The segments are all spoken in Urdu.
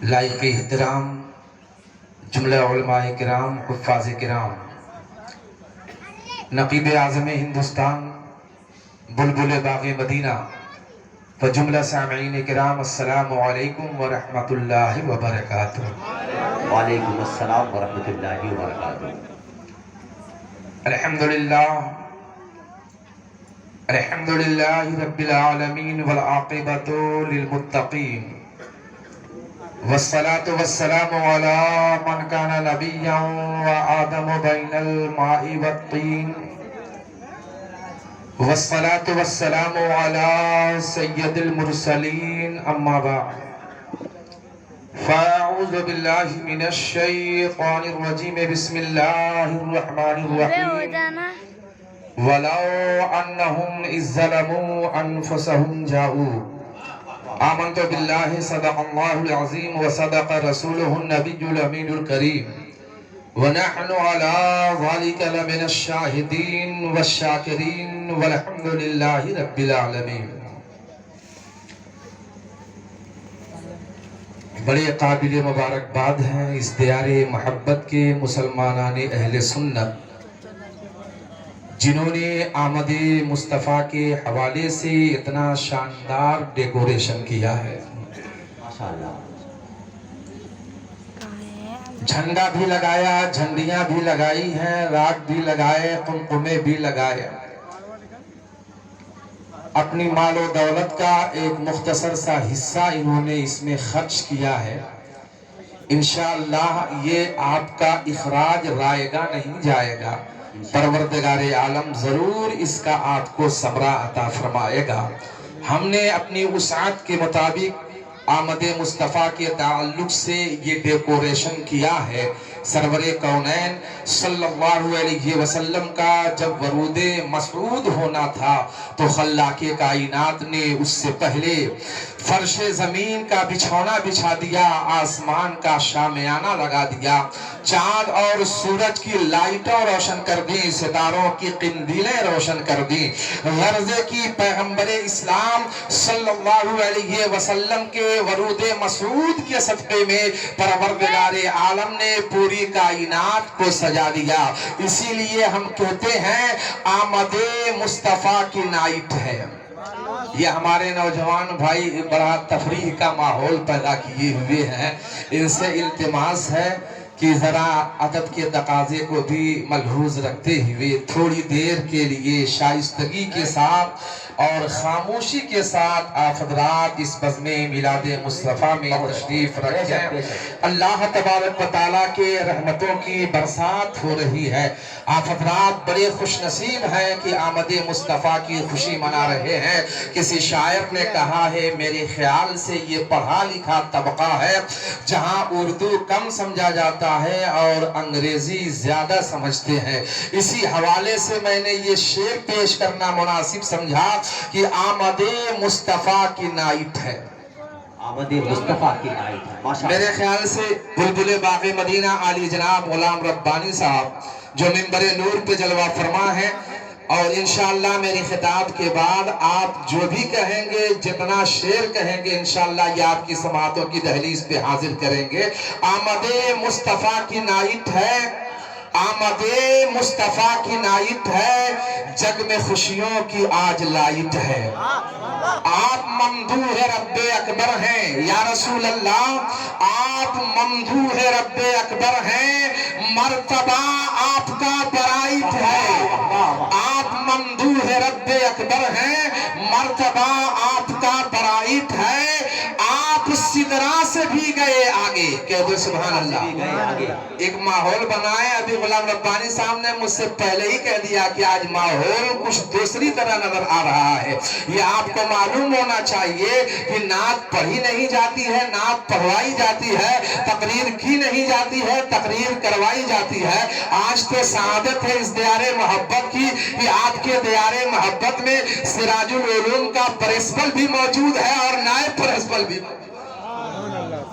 لائق احترام جملہ علماء کرام، حفاظ کرام، نقیب اعظم ہندوستان، بلبل باغ مدینہ و جملہ سامعین کرام، السلام علیکم ورحمۃ اللہ وبرکاتہ۔ وعلیکم السلام ورحمۃ اللہ وبرکاتہ۔ الحمدللہ رب العالمین والعاقبۃ للمتقین، والصلاة والسلام على من كان نبيا وآدم بين الماء والطين، والصلاة والسلام على سيد المرسلين، أما بعد فأعوذ بالله من الشيطان الرجيم، بسم الله الرحمن الرحيم، ولو أنهم إذ ظلموا أنفسهم جاءوا آمنت بالله صدق الله العظيم وصدق رسوله النبي الأمين الكريم ونحن على ذلك لمن الشاهدين والشاكرين والحمد لله رب العالمين۔ بڑے قابل مبارکباد ہیں اس دیار محبت کے مسلمانان اہل سنت، جنہوں نے آمد مصطفیٰ کے حوالے سے اتنا شاندار ڈیکوریشن کیا ہے۔ ماشاءاللہ، جھنڈا بھی لگایا، جھنڈیاں بھی لگائی ہیں، راگ بھی لگائے، قمقمے بھی لگائے، اپنی مال و دولت کا ایک مختصر سا حصہ انہوں نے اس میں خرچ کیا ہے۔ انشاءاللہ یہ آپ کا اخراج رائے گا نہیں جائے گا، پروردگار عالم ضرور اس کا آپ کو ثمرہ عطا فرمائے گا۔ ہم نے اپنی وسعت کے مطابق آمد مصطفیٰ کے تعلق سے یہ ڈیکوریشن کیا ہے۔ سرور کونین صلی اللہ علیہ وسلم کا جب ورود مسعود ہونا تھا تو خلاق کائنات نے اس سے پہلے فرش زمین کا بچھونا بچھا دیا، آسمان کا شامیانہ لگا دیا، چاند اور سورج کی لائٹوں روشن کر دی، ستاروں کی قندیلیں روشن کر دی، غرضے کی پیغمبر اسلام صلی اللہ علیہ وسلم کے ورود مسعود کے صدقے میں پروردگار عالم نے پوری کائنات کو سجا دیا۔ اسی لیے ہم کہتے ہیں آمد مصطفیٰ کی نائٹ ہے۔ یہ ہمارے نوجوان بھائی بڑا تفریح کا ماحول پیدا کیے ہوئے ہیں، ان سے التماس ہے کہ ذرا ادب کے تقاضے کو بھی ملحوظ رکھتے ہوئے تھوڑی دیر کے لیے شائستگی کے ساتھ اور خاموشی کے ساتھ آپ حضرات اس بزم میلاد مصطفیٰ میں تشریف رکھیں۔ اللہ تبارک و تعالیٰ کے رحمتوں کی برسات ہو رہی ہے۔ آپ حضرات بڑے خوش نصیب ہیں کہ آمد مصطفیٰ کی خوشی منا رہے ہیں۔ کسی شاعر نے کہا ہے میرے خیال سے یہ پڑھا لکھا طبقہ ہے جہاں اردو کم سمجھا جاتا ہے اور انگریزی زیادہ سمجھتے ہیں۔ اسی حوالے سے میں نے یہ شعر پیش کرنا مناسب سمجھا کہ آمد مصطفیٰ کی نائٹ ہے۔ آمد مصطفیٰ کی نائٹ ہے، ماشاءاللہ۔ میرے خیال سے بلبل باغ مدینہ عالی جناب غلام ربانی صاحب جو منبر نور پہ جلوہ فرما ہے، اور انشاءاللہ میری خطاب کے بعد آپ جو بھی کہیں گے، جتنا شعر کہیں گے، انشاءاللہ یہ آپ کی سماعتوں کی دہلیز پہ حاضر کریں گے۔ آمد مصطفیٰ کی نائٹ ہے، آمد مصطفیٰ کی نائٹ ہے، جگ میں خوشیوں کی آج لائٹ ہے۔ آپ ممدوح رب اکبر ہیں یا رسول اللہ، آپ ممدوح رب اکبر ہیں، مرتبہ آپ کا برائٹ ہے۔ آپ ممدوح رب اکبر ہیں، مرتبہ آپ کا برائٹ ہے۔ آپ سدرا سے بھی گئے آگے، کہہ دو سبحان اللہ۔ ایک ماحول بنائے، ابھی غلام ربانی صاحب نے مجھ سے پہلے ہی کہہ دیا کہ آج ماحول کچھ دوسری طرح نظر آ رہا ہے۔ یہ آپ کو معلوم ہونا چاہیے کہ نعت پڑھی نہیں جاتی ہے، نعت پڑھوائی جاتی ہے، تقریر کی نہیں جاتی ہے، تقریر کروائی جاتی ہے۔ آج تو سعادت ہے اس دیار محبت کی کہ آپ کے دیار محبت میں سراج العلوم کا پرنسپل بھی موجود ہے اور نائب پرنسپل بھی۔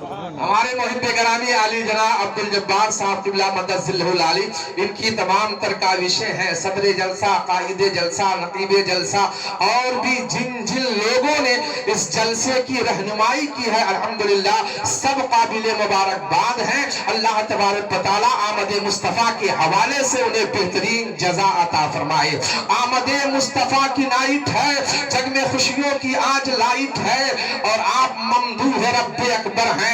ہمارے محب گرامی علی جناب عبد الجبار صاحب قبلہ مدد ذلہ العالی، ان کی تمام تر کاوشیں ہیں، صدر جلسہ، قائد جلسہ، نقیب جلسہ اور بھی جن جن لوگوں نے اس جلسے کی رہنمائی کی ہے، الحمدللہ سب قابل مبارکباد ہیں۔ اللہ تبارک و تعالی آمد مصطفیٰ کے حوالے سے انہیں بہترین جزا عطا فرمائے۔ آمد مصطفیٰ کی نائٹ ہے، جگ میں خوشیوں کی آج لائٹ ہے، اور آپ ممدوح رب اکبر ہیں،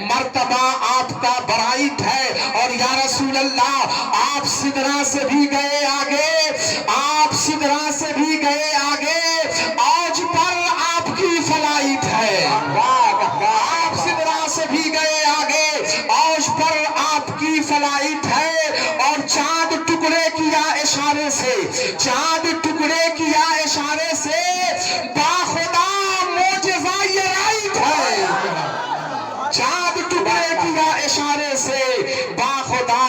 مرتبہ آپ کا برائٹ ہے، اور یا رسول اللہ آپ سدرہ سے بھی گئے آگے، آپ سدرہ سے بھی گئے آگے، آج پر آپ کی فلائٹ ہے، آپ سدرہ سے بھی گئے آگے، آج پر آپ کی فلائٹ ہے، اور چاند ٹکڑے کیا اشارے سے، چاند ٹکڑے کیا اشارے سے، باخدا معجزہ یہ رائٹ ہے، چاند ٹکڑے کیا اشارے سے، باخدا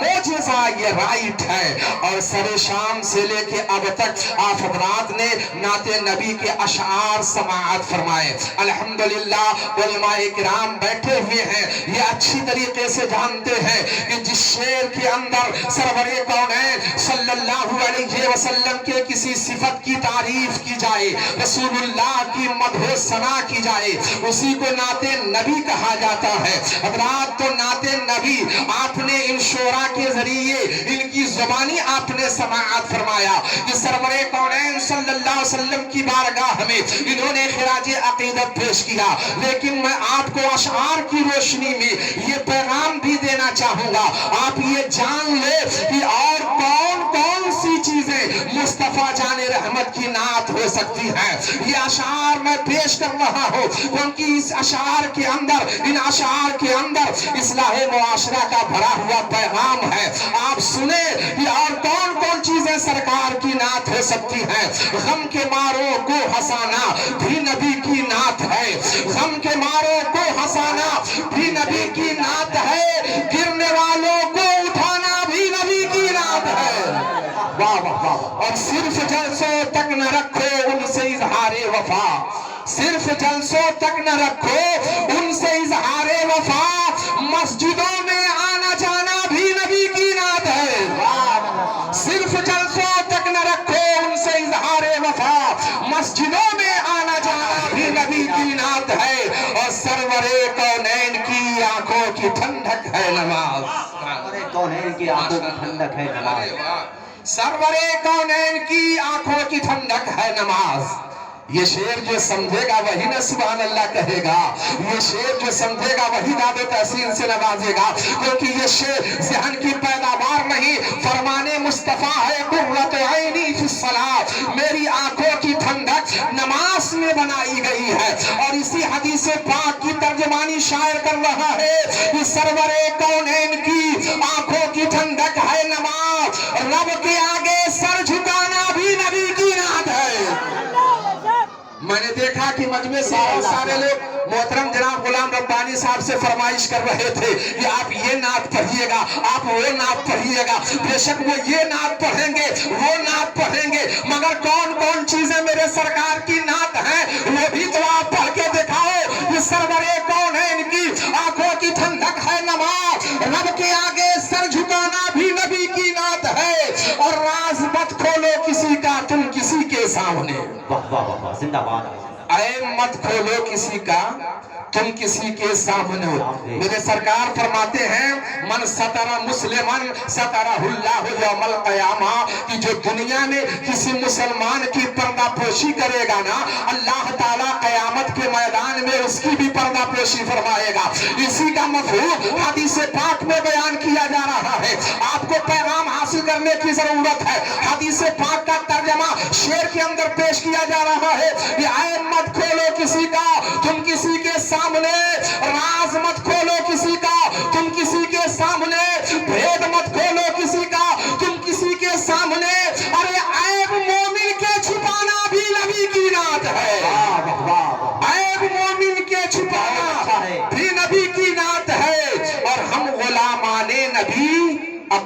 معجزہ یہ رائٹ ہے۔ اور سر شام سے لے کے اب تک آپ حضرات نے نعت نبی کے اشعار سماعت فرمائے، الحمدللہ علماء کرام بیٹھے ہوئے ہیں، یہ اچھی طریقے سے جانتے ہیں کہ جس شعر کے اندر سرور کونین صلی اللہ علیہ وسلم کے کسی صفت کی تعریف کی جائے، رسول اللہ کی مدح و ثنا کی جائے، اسی کو نعت نبی کہا جاتا ہے۔ حضرات تو نعت نبی آپ نے ان شعراء کے ذریعے ان کی زبانی آپ نے سماعت فرمایا کہ سرور کونین صلی اللہ علیہ وسلم کی بارگاہ میں انہوں نے خراج عقیدت پیش کیا، لیکن میں آپ کو اشعار کی روشنی میں یہ پیغام بھی دینا چاہوں گا، آپ یہ جان لے کہ اور کون کون سی چیزیں مصطفیٰ جان رحمت کی نعت ہو سکتی ہیں۔ یہ اشعار میں پیش کر رہا ہوں کیونکہ اس اشعار کے اندر، ان اشعار کے اندر اصلاح معاشرہ کا بھرا ہوا پیغام ہے۔ آپ سنیں کہ اور کون کون چیزیں سرکار کی نعت ہو سکتی ہیں۔ غم کے ماروں کو ہنسانا بھی نبی کی نعت ہے، غم کے ماروں کو ہنسانا بھی نبی کی نعت ہے، گرنے والوں کو اٹھانا بھی نبی کی نعت ہے۔ واہ واہ واہ۔ اور صرف جلسوں تک نہ رکھو ان سے اظہار وفا، صرف جلسوں تک نہ رکھو ان سے اظہار وفا، مسجدوں میں آنا جانا بھی نبی کی نعت ہے۔ صرف جلسوں تک نہ رکھو ان سے اظہار وفا، مسجدوں میں آنا جانا بھی نبی کی نعت ہے، اور سرور کونین کی آنکھوں کی ٹھنڈک ہے نماز، کونین کی آنکھوں کی ٹھنڈک ہے نماز، سرور کونین کی آنکھوں کی ٹھنڈک ہے نماز۔ یہ شعر جو سمجھے گا وہی نہ سبحان اللہ کہے گا، یہ شعر جو سمجھے گا وہی داد و تحسین سے نوازے گا، کیونکہ یہ شعر ذہن کی پیداوار نہیں، فرمان مصطفیٰ ہے، قرۃ عینی فی الصلاۃ، میری آنکھوں کی ٹھنڈک نماز میں بنائی گئی ہے۔ اور اسی حدیث پاک کی ترجمانی شاعر کر رہا ہے کہ سرور کونین کی آنکھوں کی ٹھنڈک ہے نماز، رب کے آگے سر جھکانا بھی نبی کی نعت ہے۔ میں نے دیکھا کہ مجمع سے بہت سارے لوگ محترم جناب غلام ربانی صاحب سے فرمائش کر رہے تھے کہ آپ یہ نعت پڑھیے گا، آپ وہ نعت پڑھیے گا۔ بے شک وہ یہ نعت پڑھیں گے، وہ نعت پڑھیں گے، مگر کون کون چیزیں میرے سرکار کی نعت ہیں وہ بھی تو آپ پڑھ کے دکھاؤ کہ سرور کونین کی آنکھوں کی ٹھنڈک ہے نماز، رب کے آگے سر جھکانا بھی نبی کی نعت ہے، اور راز مت کھولو کسی کا تم کسی کے سامنے، واہ واہ واہ، زندہ باد، عیب مت کھولو کسی کا تم کسی کے سامنے ہو۔ میرے سرکار فرماتے ہیں من ستر مسلمن سترہ اللہ یوم القیامہ، کہ جو دنیا میں کسی مسلمان کی پردہ پوشی کرے گا نا، اللہ تعالیٰ قیامت کے میدان میں اس کی بھی پردہ پوشی فرمائے گا۔ اسی کا مفہوم حدیث پاک میں بیان کیا جا رہا ہے، آپ کو پیغام حاصل کرنے کی ضرورت ہے۔ حدیث پاک کا ترجمہ شعر کے اندر پیش کیا جا رہا ہے کہ عیب مت کھولو کسی کا تم کسی کے سامنے، راز مت کھولو کسی کا تم کسی کے سامنے، بھید مت کھولو کسی کا تم کسی کے سامنے، ارے عیب مومن کے چھپانا بھی نبی کی نعت ہے، عیب مومن کے چھپانا بھی نبی کی نعت ہے۔ اور ہم غلامان نبی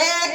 1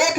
1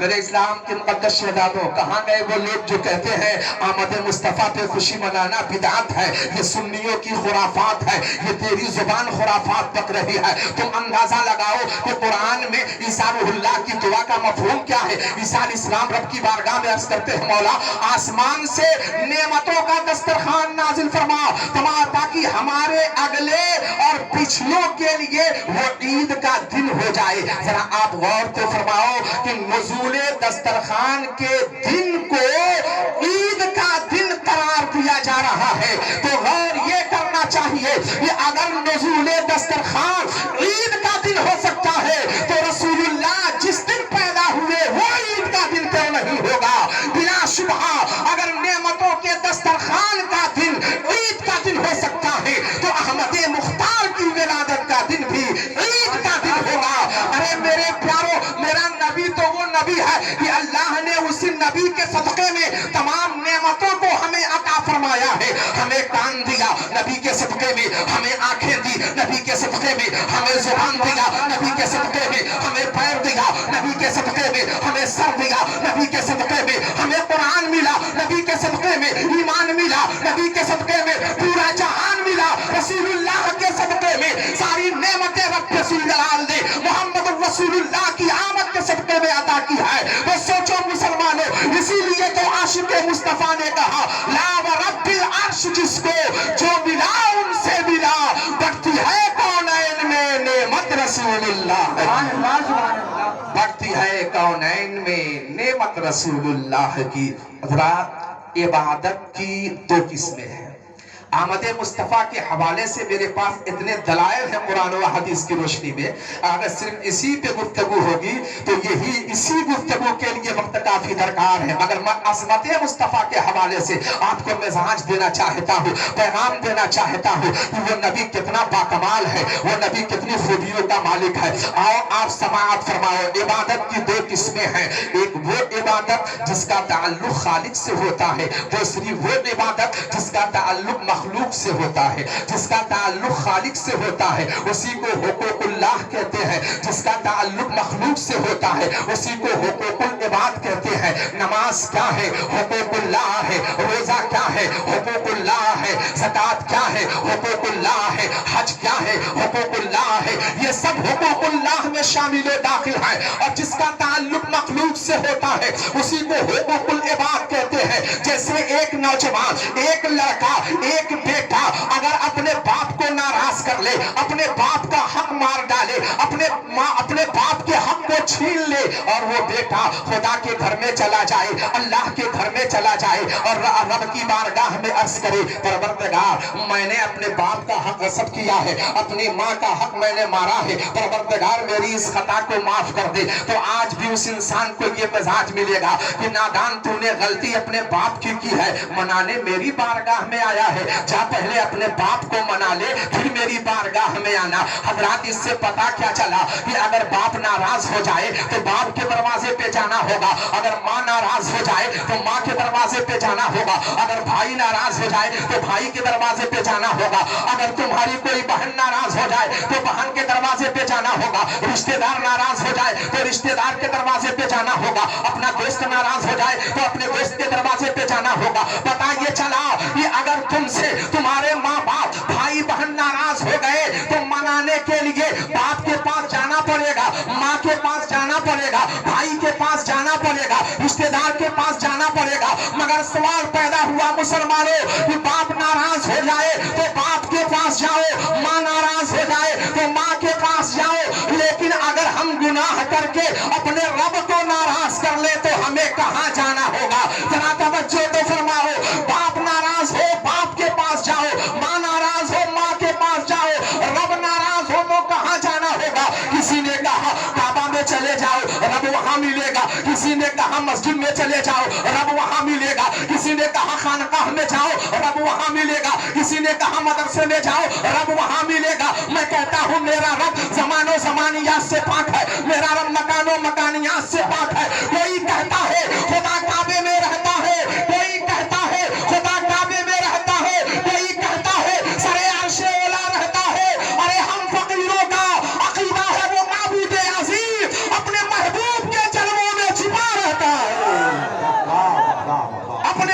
میرے اسلام کے مقدس شہزادوں، کہاں گئے وہ لوگ جو کہتے ہیں آمد مصطفیٰ پہ خوشی منانا بدعت ہے، یہ سنیوں کی خرافات ہے، یہ تیری زبان خرافات پک رہی ہے۔ تم اندازہ لگاؤ کہ قرآن میں عیسیٰ روح اللہ کی دعا کا مفہوم کیا ہے۔ عیسیٰ علیہ السلام رب کی بارگاہ میں عرض کرتے ہیں مولا آسمان سے نعمتوں کا دسترخوان نازل فرما تاکہ ہمارے اگلے اور پچھلوں کے لیے وہ عید کا دن ہو جائے۔ ذرا آپ غور تو فرماؤ کہ نزول دسترخوان کے دن کو عید کا دن قرار دیا جا رہا ہے، تو غور یہ کرنا چاہیے کہ اگر نزول دسترخوان عید کا دن ہو سکتا ہے تو رسول اللہ جس دن پیدا ہوئے وہ عید کا دن کیوں نہیں ہوگا؟ بلا شبہ اگر نعمتوں کے دسترخوان کا دن عید کا دن ہو سکتا ہے تو احمد مختار کی ولادت کا دن بھی عید کا دن ہوگا۔ ارے میرے پیارو، میرا نبی تو وہ نبی ہے کہ اللہ نے اسی نبی کے صدقے میں تمام نعمتوں کو ہمیں عطا فرمایا ہے۔ ہمیں کان دیا نبی کے صدقے میں، ہمیں آنکھیں دی نبی کے صدقے میں، ہمیں زبان دیا نبی کے صدقے میں، ہمیں پیر دیا نبی کے صدقے میں، ہمیں سر دیا نبی کے صدقے میں، ہمیں قرآن ملا نبی کے صدقے میں، ایمان ملا نبی کے صدقے میں، پورا جہان ملا رسول اللہ کے صدقے میں۔ ساری نعمتیں رب رسول جلال نے محمد رسول اللہ کی آمد کے صدقے میں عطا کی ہے۔ تو سوچو مسلمانوں، اسی لیے تو عاشق مصطفیٰ نے کہا لا ورب العرش جس کو جو ملا ان سے ملا، بڑھتی ہے کونین میں نعمت رسول اللہ، بڑھتی ہے کونین میں نعمت رسول اللہ کی۔ حضرات، عبادت کی دو قسمیں ہیں۔ آمد مصطفیٰ کے حوالے سے میرے پاس اتنے دلائل ہیں قرآن و حدیث کی روشنی میں، اگر صرف اسی پہ گفتگو ہوگی تو یہی اسی گفتگو کے لیے وقت کافی درکار ہے، مگر میں عظمت مصطفیٰ کے حوالے سے آپ کو مزاج دینا چاہتا ہوں، پیغام دینا چاہتا ہوں کہ وہ نبی کتنا باکمال ہے، وہ نبی کتنی خوبیوں کا مالک ہے۔ آؤ آپ سماعت فرماؤ۔ عبادت کی دو قسمیں ہیں، ایک وہ عبادت جس کا تعلق خالق سے ہوتا ہے، دوسری وہ عبادت جس کا تعلق مخلوق سے ہوتا ہے۔ جس کا تعلق خالق سے ہوتا ہے اسی کو حقوق اللہ کہتے ہیں، جس کا تعلق مخلوق سے ہوتا ہے اسی کو حقوق العباد کہتے ہیں۔ نماز کیا ہے؟ حقوق اللہ ہے۔ روزہ کیا ہے؟ حقوق اللہ ہے۔ زکوٰۃ کیا ہے؟ حقوق اللہ ہے۔ حج کیا ہے؟ حقوق اللہ ہے۔ یہ سب حقوق اللہ میں شامل و داخل ہے، اور جس کا تعلق مخلوق سے ہوتا ہے اسی کو حقوق العباد کہتے ہیں۔ جیسے ایک نوجوان، ایک لڑکا، ایک بیٹا اگر اپنے باپ کو ناراض کر لے، اپنے باپ کا حق مار ڈالے، اپنے باپ کے حق کو چھین لے، اور وہ بیٹا خدا کے گھر میں چلا جائے، اللہ کے گھر میں چلا جائے اور رب کی بارگاہ میں عرض کرے پروردگار میں نے اپنے باپ کا حق غصب کیا ہے، اپنی ماں کا حق میں نے مارا ہے، پروردگار میری اس خطا کو معاف کر دے، تو آج بھی اس انسان کو یہ مزاج ملے گا کہ نادان تو نے غلطی اپنے باپ کی ہے، منانے میری بارگاہ میں آیا ہے، جا پہلے اپنے باپ کو منا لے پھر میری بارگاہ میں آنا۔ حضرات، اس سے پتا کیا چلا کہ اگر باپ ناراض ہو جائے تو باپ کے دروازے پہ جانا ہوگا، اگر ماں ناراض ہو جائے تو ماں کے دروازے پہ جانا ہوگا، اگر بھائی ناراض ہو جائے تو بھائی کے دروازے پہ جانا ہوگا، اگر تمہاری کوئی بہن ناراض ہو جائے تو بہن کے دروازے پہ جانا ہوگا، رشتہ دار ناراض ہو جائے تو رشتہ دار کے دروازے پہ جانا ہوگا، اپنا دوست ناراض ہو جائے تو اپنے دوست کے دروازے پہ جانا ہوگا۔ پتا یہ چلا کہ اگر تم سے تمہارے ماں باپ بھائی بہن ناراض ہو گئے تو منانے کے لیے باپ کے پاس جانا پڑے گا، ماں کے پاس جانا پڑے گا، بھائی کے پاس جانا پڑے گا، رشتہ دار کے پاس جانا پڑے گا۔ مگر سوال پیدا ہوا مسلمانوں کہ باپ ناراض ہو جائے تو باپ کے پاس جاؤ، ماں ناراض ہو جائے تو ماں کے پاس جاؤ، لیکن اگر ہم گناہ کر کے اپنے رب کو ناراض کر لے تو ہمیں کہاں جانا ہوگا؟ ذرا توجہ تو فرماؤ، باپ ناراض ہو باپ کے پاس جاؤ، ماں ناراض ہو ماں کے پاس جاؤ، رب ناراض ہو تو کہاں جانا ہوگا؟ کسی نے کہا کعبہ میں چلے جاؤ، رب وہاں ملے گا، کسی نے کہا مسجد میں چلے جاؤ، رب وہاں ملے گا، کسی نے کہا خانقاہ میں جاؤ، رب وہاں ملے گا، کسی نے کہا مدرسے میں جاؤ، رب وہاں ملے گا۔ میں کہتا ہوں میرا رب زمان و زمانیات سے پاک ہے، میرا رب مکان و مکانیات سے پاک ہے۔ کوئی کہتا ہے خدا کعبے میں رہتا ہے، کوئی کہتا ہے خدا کعبے میں رہتا ہے، کوئی کہتا ہے سرے عرش اولا رہتا ہے۔ ارے ہم فقیروں کا عقیدہ ہے وہ معبود عظیم اپنے محبوب کے جلووں میں چھپا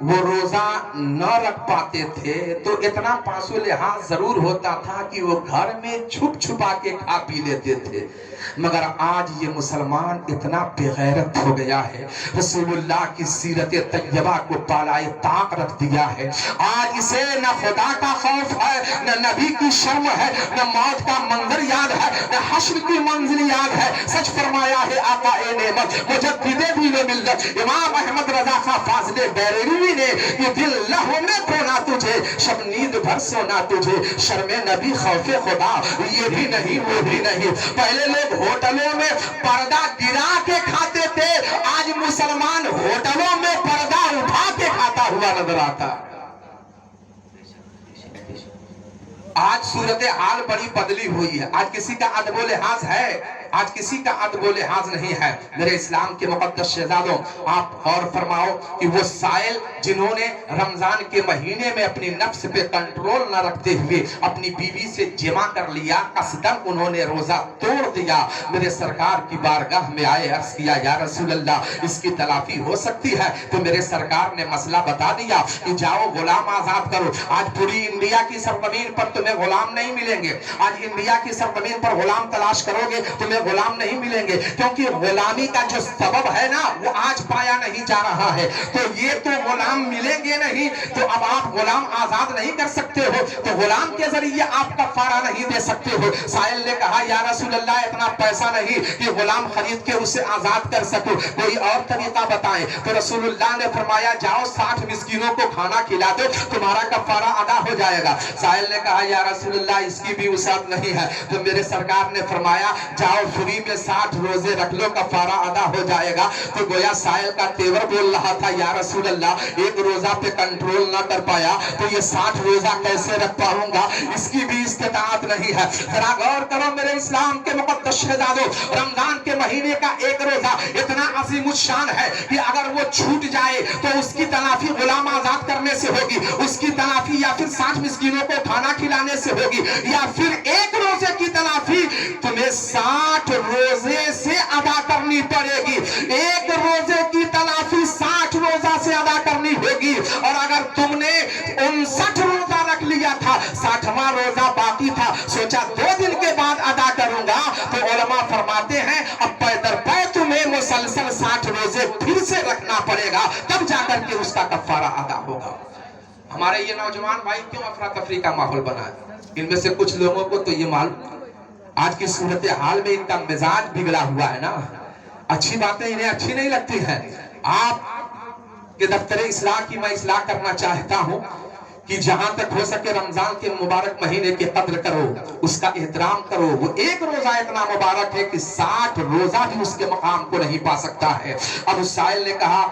وہ روزہ نہ رکھ پاتے تھے تو اتنا پاس و لحاظ ضرور ہوتا تھا کہ وہ گھر میں چھپ چھپا کے کھا پی لیتے تھے، مگر آج یہ مسلمان اتنا بے غیرت ہو گیا ہے، رسول اللہ کی سیرت طیبہ کو بالائے طاق رکھ دیا ہے۔ آج اسے نہ خدا کا خوف ہے، نہ نبی کی شرم ہے، نہ موت کا منظر یاد ہے، نہ حشر کی منزل یاد ہے۔ سچ فرمایا ہے آقا نعمت مجدد دین و ملت امام احمد رضا خان فاضل بریلوی نے، یہ دل لہو میں کھونا تجھے، شب نیند بھر سونا تجھے، شرم نبی خوف خدا یہ بھی نہیں وہ بھی نہیں۔ پہلے لوگ ہوٹلوں میں پردہ گرا کے کھاتے تھے، آج مسلمان ہوٹلوں میں پردہ اٹھا کے کھاتا ہوا نظر آتا۔ آج صورتحال بڑی بدلی ہوئی ہے، آج کسی کا ادب و لحاظ ہے، آج کسی کا ادب و لحاظ نہیں ہے۔ میرے اسلام کے مقدس شہزادوں، آپ غور فرماؤ کہ وہ سائل جنہوں نے رمضان کے مہینے میں اپنی نفس پہ کنٹرول نہ رکھتے ہوئے اپنی بیوی سے جمع کر لیا، قصداً انہوں نے روزہ توڑ دیا، میرے سرکار کی بارگاہ میں آئے، عرض کیا یا رسول اللہ اس کی تلافی ہو سکتی ہے؟ تو میرے سرکار نے مسئلہ بتا دیا کہ جاؤ غلام آزاد کرو۔ آج پوری انڈیا کی سرزمین پر تمہیں غلام نہیں ملیں گے، آج انڈیا کی سرزمین پر غلام تلاش کرو گے تمہیں غلام نہیں ملیں گے، کیونکہ غلامی کا جو سبب ہے نا وہ آج پایا نہیں جا رہا ہے۔ تو یہ تو غلام ملیں گے نہیں، تو اب آپ غلام آزاد نہیں کر سکتے ہو، تو غلام کے ذریعے آپ کفارہ نہیں دے سکتے ہو۔ سائل نے کہا یا رسول اللہ اتنا پیسہ نہیں کہ غلام خرید کے اسے آزاد کر سکوں، کوئی اور طریقہ بتائیں۔ تو رسول اللہ نے فرمایا جاؤ 60 مسکینوں کو کھانا کھلا دو، تمہارا کفارہ ادا ہو جائے گا۔ سائل نے کہا یا رسول اللہ اس کی بھی وسعت نہیں ہے۔ تو میرے سرکار نے فرمایا جاؤ فری میں 60 روزے رکھ لو، کفارہ ادا ہو جائے گا۔ تو گویا سائل کا تیور بول رہا تھا یا رسول اللہ ایک روزہ پہ کنٹرول نہ کر پایا تو یہ 60 روزہ کیسے رکھ پاؤں گا، اس کی بھی استطاعت نہیں ہے۔ ذرا غور کرو میرے اسلام کے مقدس شہزادوں، رمضان کے مہینے کا ایک روزہ اتنا عظیم الشان ہے کہ اگر وہ چھوٹ جائے تو اس کی تلافی غلام آزاد کرنے سے ہوگی، اس کی تلافی یا پھر 60 مسکینوں کو کھانا کھلانے سے ہوگی، یا پھر ایک روزے کی تلافی تمہیں 60 روزے سے ادا کرنی پڑے گی۔ ایک روزے کی تلافی 60 روزہ سے ادا کرنی ہوگی، اور اگر تم نے 59 روزہ رکھ لیا تھا، 60واں روزہ باقی تھا، سوچا 2 دن کے بعد ادا کروں گا، تو علماء فرماتے ہیں اب پے در پے تمہیں مسلسل 60 روزے پھر سے رکھنا پڑے گا، تب جا کر کے اس کا کفارہ ادا ہوگا۔ ہمارے یہ نوجوان بھائی کیوں افراتفری کا ماحول بنا ہے؟ ان میں سے کچھ لوگوں کو تو یہ معلوم آج کی صورتحال میں ان کا مزاج بگڑا ہوا ہے نا، اچھی باتیں انہیں اچھی نہیں لگتی ہیں۔ آپ کے دفتر اصلاح کی میں اصلاح کرنا چاہتا ہوں کہ جہاں تک ہو سکے رمضان کے مبارک مہینے کی قدر کرو، اس کا احترام کرو۔ وہ ایک روزہ اتنا مبارک ہے کہ 60 روزہ بھی اس کے مقام کو نہیں پا سکتا ہے۔ اب اس سائل نے کہا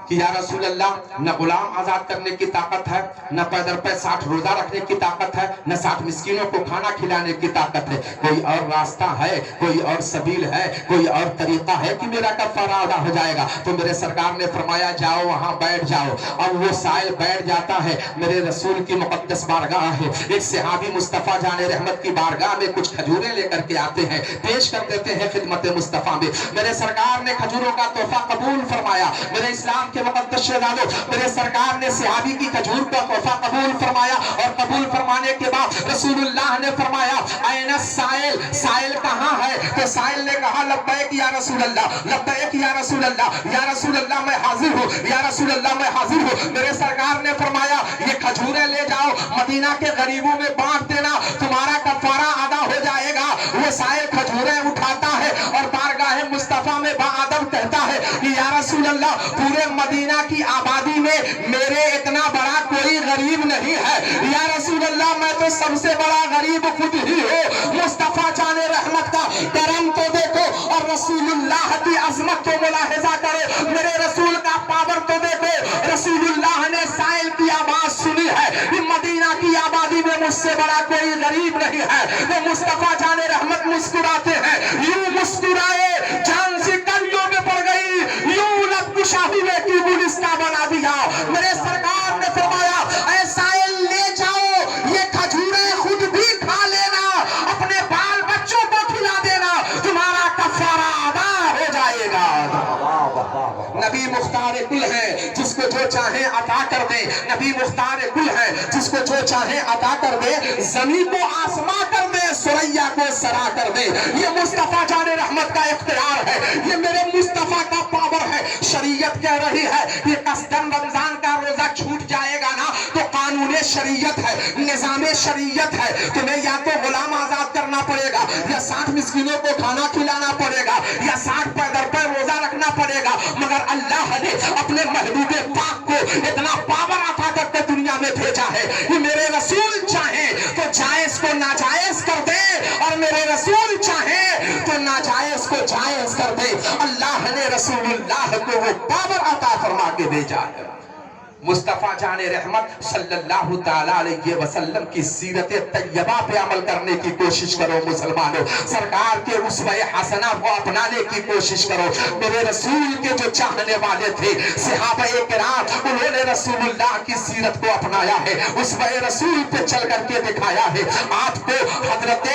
کہ یا رسول اللہ نہ غلام آزاد کرنے کی طاقت ہے، نہ پیدر پہ 60 روزہ رکھنے کی طاقت ہے، نہ 60 مسکینوں کو کھانا کھلانے کی طاقت ہے، کوئی اور راستہ ہے، کوئی اور سبیل ہے، کوئی اور طریقہ ہے کہ میرا کفارہ ادا ہو جائے گا؟ تو میرے سرکار نے فرمایا جاؤ وہاں بیٹھ جاؤ، اور وہ سائل بیٹھ جاتا ہے۔ میرے رسول کی مقدس بارگاہ ہے، ایک صحابی مصطفیٰ جان رحمت کی بارگاہ میں کچھ کھجوریں لے کر کے آتے ہیں، پیش کر دیتے ہیں خدمت مصطفیٰ میں۔ میرے سرکار نے کھجوروں کا تحفہ قبول فرمایا۔ میرے اسلام کے مقدس شہزادوں، میرے سرکار نے صحابی کی کھجور کا تحفہ قبول فرمایا، اور قبول فرمانے کے بعد رسول اللہ نے فرمایا این السائل، سائل کہاں ہے؟ تو سائل نے کہا لبیک یا رسول اللہ، لبیک یا رسول اللہ، یا رسول اللہ میں حاضر ہوں، یا رسول اللہ میں حاضر ہوں۔ میرے سرکار نے فرمایا یہ کھجوریں لے جاؤ مدینہ کے غریبوں میں بانٹ دینا، تمہارا کفارہ ادا ہو جائے گا۔ وہ سائل کھجوریں اٹھاتا ہے اور بارگاہ مصطفیٰ میں باادب کہتا ہے کہ یا رسول اللہ پورے مدینہ کی آبادی میں میرے اتنا بڑا کوئی غریب نہیں ہے، یا رسول اللہ میں تو سب سے بڑا غریب خود ہی ہوں۔ مصطفیٰ جان رحمت کا کرم تو دیکھو اور رسول اللہ کی عظمت کو ملاحظہ کرو، میرے رسول کا پاور تو دیکھو۔ رسول اللہ نے سائل کی آواز سنی ہے کہ مدینہ کی آبادی میں مجھ سے بڑا کوئی غریب نہیں ہے، تو مصطفیٰ جان رحمت مسکراتے ہیں، یوں مسکرائے جان سے کلیوں میں پڑ گئی، یوں لب کشاہی میں کی گلستہ بنا دیا۔ میرے سرکار نے فرمایا اے سائل لے جاؤ، یہ کھجوریں خود بھی کھا لینا، اپنے بال بچوں کو کھلا دینا، تمہارا کفارہ ادا ہو جائے گا۔ نبی مختار کل ہے، جس کو جو چاہے عطا کر دے، نبی مختار کل ہے، جس کو جو چاہے عطا کر دے، زمین کو آسماں کر دے، سریا کو سرا کر دے۔ یہ مصطفیٰ جان رحمت کا اختیار ہے، یہ میرے مصطفیٰ کا پاور ہے۔ شریعت کہہ رہی ہے کہ قصداً رمضان کا روزہ چھوٹ جائے گا نا تو قانون شریعت ہے، نظام شریعت ہے، تمہیں یا تو غلام آزاد کرنا پڑے گا، یا 60 مسکینوں کو کھانا کھلانا پڑے گا، یا 60 پیدر پر روزہ رکھنا پڑے گا۔ مگر اللہ نے اپنے محبوب پاک کو اتنا پاور عطا کر کے دنیا میں بھیجا ہے کہ میرے رسول چاہیں تو جائز کو ناجائز کر دے، اور میرے رسول چاہیں تو ناجائز کو جائز کر دے۔ اللہ نے رسول اللہ کو وہ پاور عطا فرما کے بھیجا ہے۔ مصطفیٰ جان رحمت صلی اللہ تعالیٰ علیہ وسلم کی سیرت طیبہ پہ عمل کرنے کی کوشش کرو مسلمانوں، سرکار کے اسوہ حسنہ کو اپنانے کی کوشش کرو۔ میرے رسول کے جو چاہنے والے تھے صحابہ کرام، انہوں نے رسول اللہ کی سیرت کو اپنایا ہے، اسوہ رسول پہ چل کر کے دکھایا ہے۔ آپ کو حضرت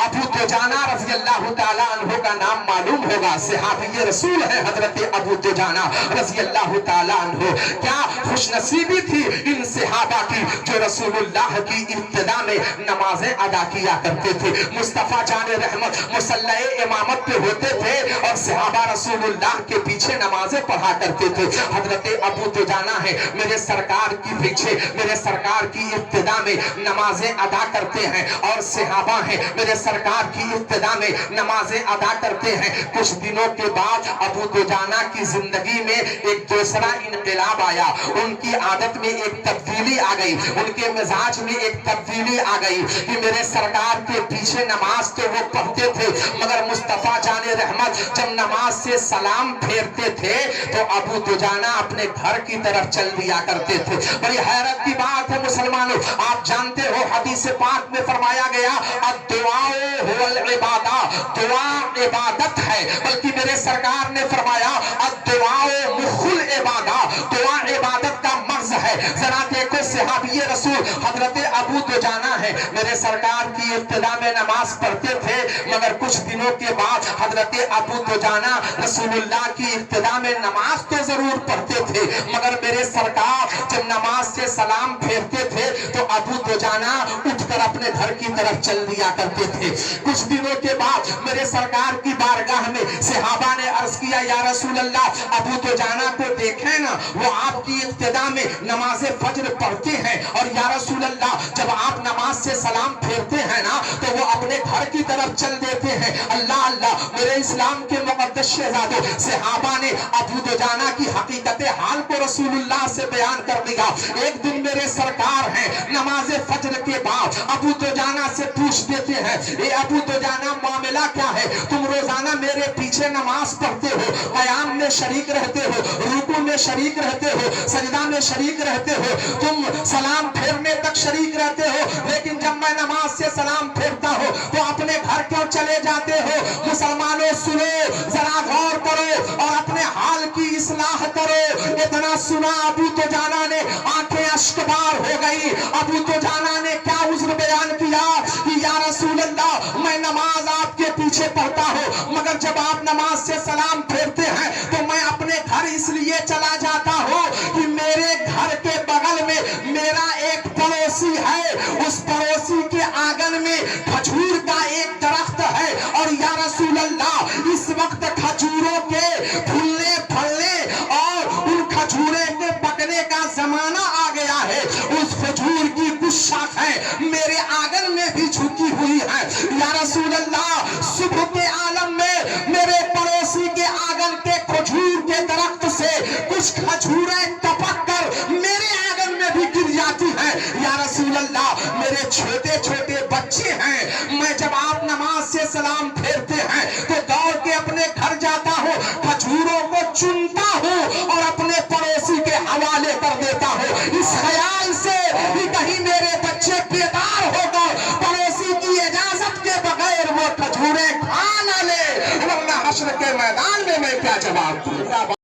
ابو دجانہ رضی اللہ تعالیٰ عنہ کا نام معلوم ہوگا، صحابی رسول ہے حضرت ابو دجانہ رضی اللہ تعالیٰ عنہ۔ کیا خوش نصیبی تھی ان صحابہ کی جو رسول اللہ کی ابتدا میں نمازیں ادا کیا کرتے تھے۔ مصطفیٰ جان رحمت مصلی امامت پہ ہوتے تھے اور صحابہ رسول اللہ کے پیچھے نمازیں پڑھا کرتے تھے۔ حضرت ابو دجانہ ہے، میرے سرکار کی پیچھے میرے سرکار کی ابتدا میں نمازیں ادا کرتے ہیں، اور صحابہ ہیں میرے سرکار کی ابتدا میں نمازیں ادا کرتے ہیں۔ کچھ دنوں کے بعد ابو دجانہ کی زندگی میں ایک دوسرا انقلاب آیا، ان کی عادت میں ایک تبدیلی آ گئی، ان کے مزاج میں ایک تبدیلی آ گئی کہ میرے سرکار کے پیچھے نماز تو وہ پڑھتے تھے، مگر مصطفیٰ جان رحمت جب نماز سے سلام پھیرتے تھے تو ابو دجانہ اپنے گھر کی طرف چل دیا کرتے تھے۔ بڑی حیرت کی بات ہے مسلمانوں، آپ جانتے ہو حدیث پاک میں فرمایا گیا الدعاء هو العبادہ، دعا عبادت ہے، بلکہ میرے سرکار نے فرمایا الدعاء مخ العبادہ، دعا عبادت کا مغز ہے۔ ذرا دیکھو صحابی رسول حضرت ابو دجانہ ہے، میرے سرکار کی ابتدا میں نماز پڑھتے تھے، مگر کچھ دنوں کے بعد حضرت ابو دجانہ رسول اللہ کی ابتدا میں نماز تو ضرور پڑھتے تھے، مگر میرے سرکار جب نماز سے سلام پھیرتے تھے تو ابو دجانہ اٹھ کر اپنے گھر کی طرف چل دیا کرتے تھے۔ کچھ دنوں کے بعد میرے سرکار کی بارگاہ میں صحابہ نے عرض کیا یا رسول اللہ ابو دجانہ کو دیکھیں نا، وہ آپ کی ابتدا میں نماز فجر پڑھتے ہیں، اور یا رسول اللہ جب آپ نماز سے سلام پھیرتے ہیں نا تو وہ اپنے گھر کی طرف چل دیتے ہیں۔ اللہ اللہ، میرے اسلام کے مقدس شہزادوں، صحابہ نے ابو دجانہ کی حقیقت حال کو رسول اللہ سے بیان کر دیا۔ ایک دن میرے سرکار ہیں نماز فجر کے بعد ابو دجانہ سے پوچھ دیتے ہیں اے ابو دجانہ معاملہ کیا ہے؟ تم روزانہ میرے پیچھے نماز پڑھتے ہو، قیام میں شریک رہتے ہو، رکوع میں شریک رہتے ہو، سجدہ میں شریک رہتے ہو، تم سلام پھیرنے تک شریک رہتے ہو، لیکن جب میں نماز سے سلام پھیرتا ہو تو اپنے گھر کیوں چلے جاتے ہو؟ مسلمانوں سنو، ذرا غور کرو اور اپنے حال کی اصلاح کرو۔ اتنا سنا ابو دجانہ نے آنکھیں اشکبار ہو گئی۔ ابو دجانہ نے کیا عذر بیان کیا کہ یا رسول اللہ میں نماز آپ کے پیچھے پڑھتا ہوں، مگر جب آپ نماز سے سلام پھیرتے ہیں تو میں اپنے گھر اس لیے چلا جاتا ہوں کہ میرے گھر کے بغل میں میرا ایک پڑوسی ہے، اس پڑوسی کے آنگن میں کھجور کا ایک درخت ہے، اور یا رسول اللہ اس وقت کھجوروں کے پھولنے پھلنے اور ان کھجورے کے پکنے کا زمانہ آ گیا ہے۔ اس کھجور کی کچھ شاخیں میرے آنگن میں بھی جھکی ہوئی ہیں۔ یا رسول اللہ صبح کے عالم میں میرے پڑوسی کے آنگن کے کھجور کے درخت سے کچھ کھجوریں ٹپک کر میرے آنگن میں بھی گر جاتی ہیں۔ یا رسول اللہ میرے چھوٹے چھوٹے بچے ہیں، میں جب آپ نماز سے سلام پھیرتے ہیں تو دوڑ کے اپنے گھر جاتا ہوں، کھجوروں کو چنتا ہوں اور اپنے پڑوسی کے حوالے کر دیتا ہوں، اس خیال سے کہ کہیں میرے بچے بیدار ہو کر پڑوسی کی اجازت کے بغیر وہ کھجوریں کھا نہ لے، ورنہ حشر کے میدان میں میں کیا جواب دوں۔